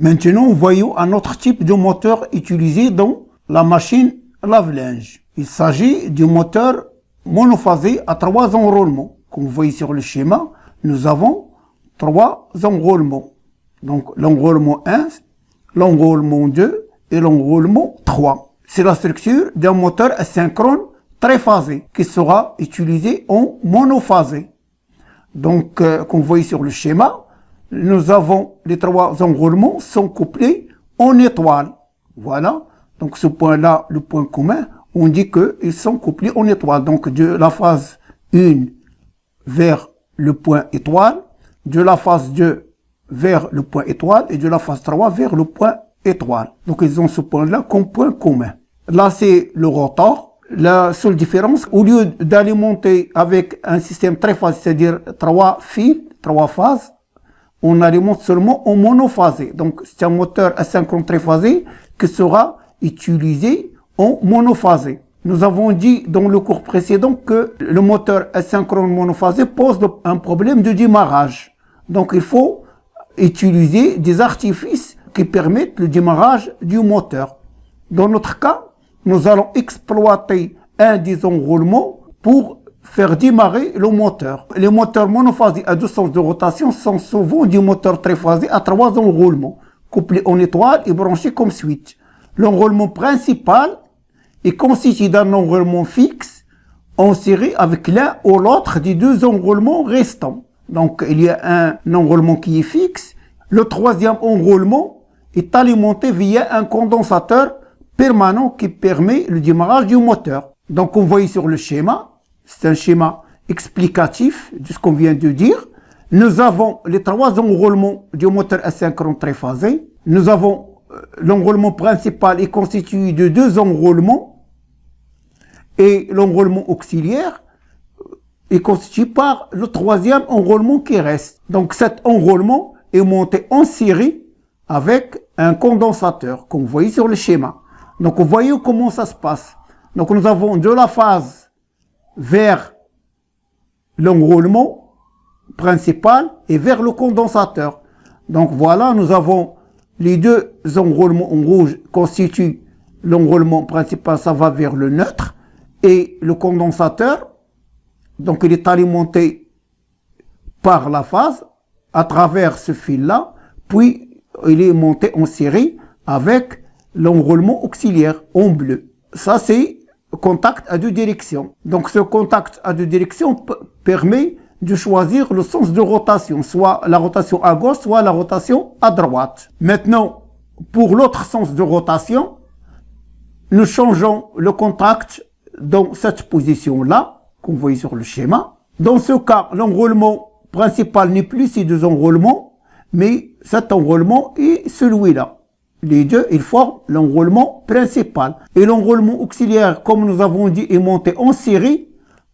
Maintenant, voyons un autre type de moteur utilisé dans la machine lave-linge. Il s'agit du moteur monophasé à 3 enroulements. Comme vous voyez sur le schéma, nous avons 3 enroulements. Donc l'enroulement 1, l'enroulement 2 et l'enroulement 3. C'est la structure d'un moteur asynchrone triphasé qui sera utilisé en monophasé. Donc comme vous voyez sur le schéma, nous avons les 3 enroulements sont couplés en étoile. Voilà. Donc ce point-là, le point commun, on dit qu'ils sont couplés en étoile. Donc de la phase 1 vers le point étoile, de la phase 2 vers le point étoile et de la phase 3 vers le point étoile. Donc ils ont ce point-là comme point commun. Là c'est le rotor. La seule différence, au lieu d'alimenter avec un système triphasé, c'est-à-dire 3 fils, 3 phases, on alimente seulement en monophasé. Donc c'est un moteur asynchrone triphasé qui sera utilisé en monophasé. Nous avons dit dans le cours précédent que le moteur asynchrone monophasé pose un problème de démarrage. Donc il faut utiliser des artifices qui permettent le démarrage du moteur. Dans notre cas, nous allons exploiter un des enroulements pour faire démarrer le moteur. Les moteurs monophasés à 2 sens de rotation sont souvent des moteurs triphasés à 3 enroulements, couplés en étoile et branchés comme suite. L'enroulement principal est constitué d'un enroulement fixe en série avec l'un ou l'autre des 2 enroulements restants. Donc il y a un enroulement qui est fixe. Le 3e enroulement est alimenté via un condensateur permanent qui permet le démarrage du moteur. Donc on voit sur le schéma, c'est un schéma explicatif de ce qu'on vient de dire. Nous avons les 3 enroulements du moteur asynchrone triphasé. Nous avons l'enroulement principal est constitué de 2 enroulements et l'enroulement auxiliaire est constitué par le 3e enroulement qui reste. Donc cet enroulement est monté en série avec un condensateur, comme vous voyez sur le schéma. Donc vous voyez comment ça se passe. Donc nous avons de la phase vers l'enroulement principal et vers le condensateur. Donc voilà, nous avons les 2 enroulements en rouge constituent l'enroulement principal, ça va vers le neutre, et le condensateur, donc il est alimenté par la phase à travers ce fil-là, puis il est monté en série avec l'enroulement auxiliaire en bleu. Ça c'est contact à 2 directions. Donc ce contact à 2 directions permet de choisir le sens de rotation, soit la rotation à gauche, soit la rotation à droite. Maintenant, pour l'autre sens de rotation, nous changeons le contact dans cette position-là, comme vous voyez sur le schéma. Dans ce cas, l'enroulement principal n'est plus ces 2 enroulements, mais cet enroulement est celui-là. Les 2, ils forment l'enroulement principal. Et l'enroulement auxiliaire, comme nous avons dit, est monté en série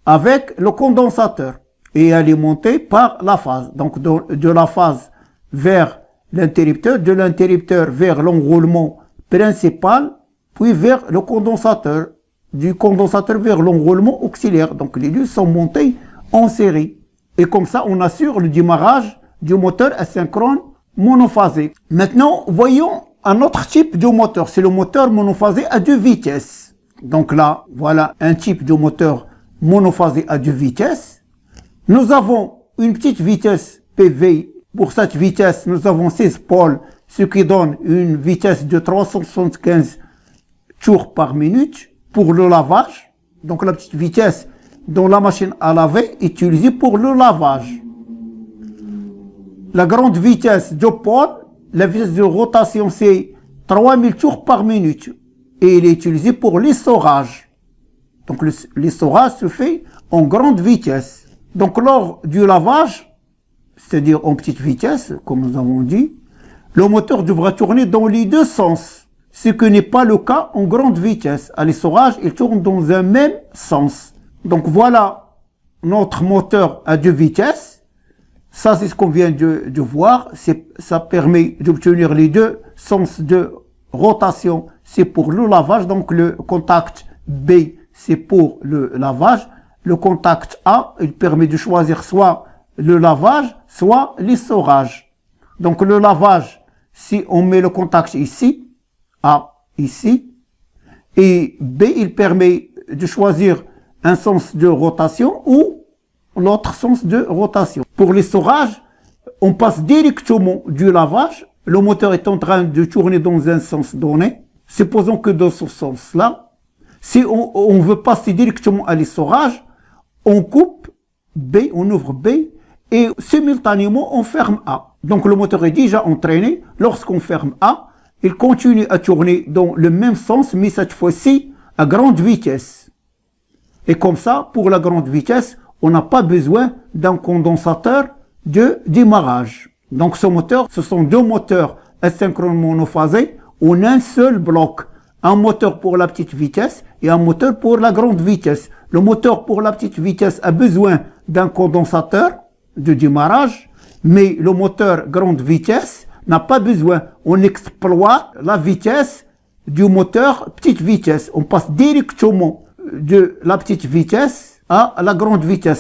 avec le condensateur et alimenté par la phase. Donc de la phase vers l'interrupteur, de l'interrupteur vers l'enroulement principal, puis vers le condensateur, du condensateur vers l'enroulement auxiliaire. Donc les 2 sont montés en série. Et comme ça, on assure le démarrage du moteur asynchrone monophasé. Maintenant, voyons un autre type de moteur. C'est le moteur monophasé à 2 vitesses. Donc là, voilà un type de moteur monophasé à 2 vitesses. Nous avons une petite vitesse PV. Pour cette vitesse, nous avons 16 pôles, ce qui donne une vitesse de 375 tours par minute pour le lavage. Donc la petite vitesse dont la machine à laver est utilisée pour le lavage. La grande vitesse de pôle, la vitesse de rotation, c'est 3000 tours par minute. Et il est utilisé pour l'essorage. Donc l'essorage se fait en grande vitesse. Donc lors du lavage, c'est-à-dire en petite vitesse, comme nous avons dit, le moteur devra tourner dans les 2 sens, ce qui n'est pas le cas en grande vitesse. À l'essorage, il tourne dans un même sens. Donc voilà notre moteur à 2 vitesses. Ça, c'est ce qu'on vient de voir. Ça permet d'obtenir les 2 sens de rotation. C'est pour le lavage. Donc le contact B, c'est pour le lavage. Le contact A, il permet de choisir soit le lavage, soit l'essorage. Donc le lavage, si on met le contact ici, A ici, et B, il permet de choisir un sens de rotation ou l'autre sens de rotation. Pour l'essorage, on passe directement du lavage. Le moteur est en train de tourner dans un sens donné. Supposons que dans ce sens-là, si on veut passer directement à l'essorage, on coupe B, on ouvre B, et simultanément on ferme A. Donc le moteur est déjà entraîné. Lorsqu'on ferme A, il continue à tourner dans le même sens, mais cette fois-ci à grande vitesse. Et comme ça, pour la grande vitesse, on n'a pas besoin d'un condensateur de démarrage. Donc ce moteur, ce sont deux moteurs asynchrones monophasés en un seul bloc. Un moteur pour la petite vitesse et un moteur pour la grande vitesse. Le moteur pour la petite vitesse a besoin d'un condensateur de démarrage, mais le moteur grande vitesse n'a pas besoin. On exploite la vitesse du moteur petite vitesse. On passe directement de la petite vitesse à la grande vitesse